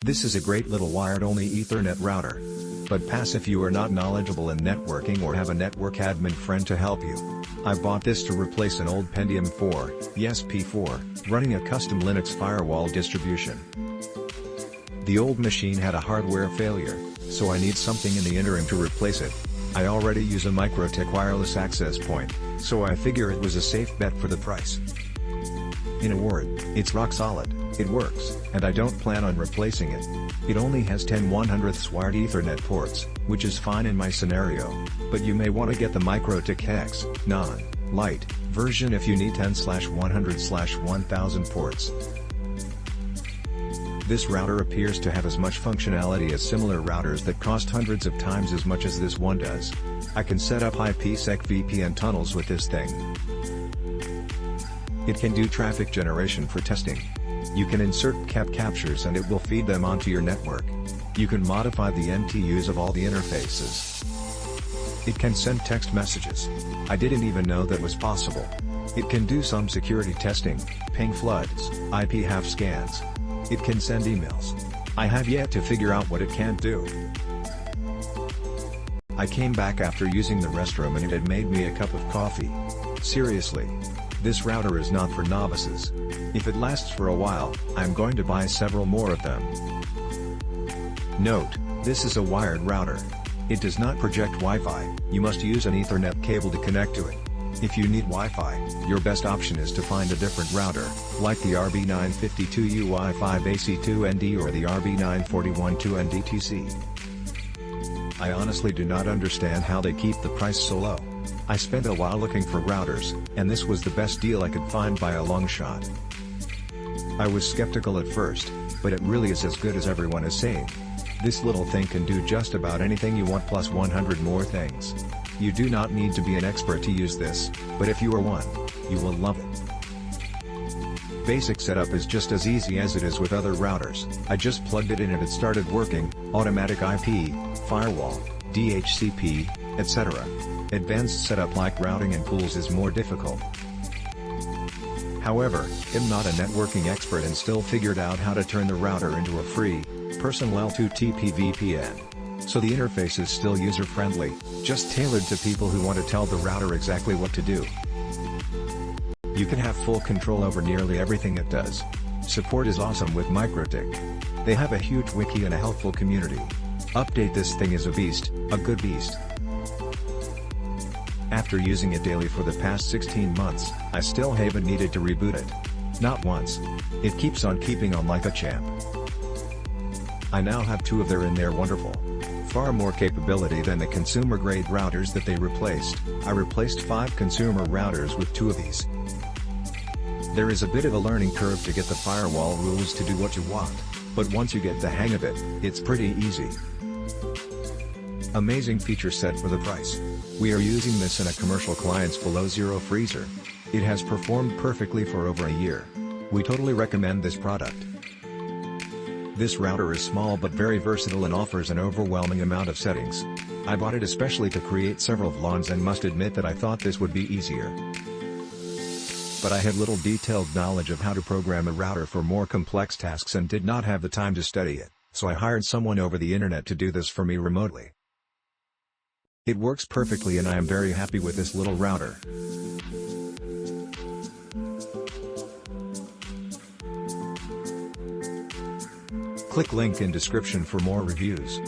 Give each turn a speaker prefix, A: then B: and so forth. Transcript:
A: This is a great little wired-only Ethernet router. But pass if you are not knowledgeable in networking or have a network admin friend to help you. I bought this to replace an old Pentium 4, yes P4, running a custom Linux firewall distribution. The old machine had a hardware failure, so I need something in the interim to replace it. I already use a Mikrotik wireless access point, so I figure it was a safe bet for the price. In a word, it's rock solid, it works, and I don't plan on replacing it. It only has 10/100ths wired Ethernet ports, which is fine in my scenario, but you may want to get the Mikrotik hEX, non-Lite, version if you need 10/100/1000 ports. This router appears to have as much functionality as similar routers that cost hundreds of times as much as this one does. I can set up IPsec VPN tunnels with this thing. It can do traffic generation for testing. You can insert captures and it will feed them onto your network. You can modify the MTUs of all the interfaces. It can send text messages. I didn't even know that was possible. It can do some security testing, ping floods, IP half scans. It can send emails. I have yet to figure out what it can't do. I came back after using the restroom and it had made me a cup of coffee. Seriously. This router is not for novices. If it lasts for a while, I'm going to buy several more of them. Note, this is a wired router. It does not project Wi-Fi, you must use an Ethernet cable to connect to it. If you need Wi-Fi, your best option is to find a different router, like the RB750r2 Wi-Fi-AC2ND or the RB941-2NDTC. I honestly do not understand how they keep the price so low. I spent a while looking for routers, and this was the best deal I could find by a long shot. I was skeptical at first, but it really is as good as everyone is saying. This little thing can do just about anything you want plus 100 more things. You do not need to be an expert to use this, but if you are one, you will love it. Basic setup is just as easy as it is with other routers. I just plugged it in and it started working, automatic IP, firewall, DHCP, etc. Advanced setup like routing and pools is more difficult. However, I'm not a networking expert and still figured out how to turn the router into a free, personal L2TP VPN. So the interface is still user-friendly, just tailored to people who want to tell the router exactly what to do. You can have full control over nearly everything it does. Support is awesome with Mikrotik. They have a huge wiki and a helpful community. Update this thing is a beast, a good beast. After using it daily for the past 16 months, I still haven't needed to reboot it. Not once. It keeps on keeping on like a champ. I now have 2 of their and they're wonderful. Far more capability than the consumer-grade routers that they replaced. I replaced 5 consumer routers with 2 of these. There is a bit of a learning curve to get the firewall rules to do what you want, but once you get the hang of it, it's pretty easy. Amazing feature set for the price. We are using this in a commercial client's below zero freezer. It has performed perfectly for over a year. We totally recommend this product. This router is small but very versatile and offers an overwhelming amount of settings. I bought it especially to create several vlogs and must admit that I thought this would be easier. But I had little detailed knowledge of how to program a router for more complex tasks and did not have the time to study it, so I hired someone over the internet to do this for me remotely. It works perfectly and I am very happy with this little router. Click link in description for more reviews.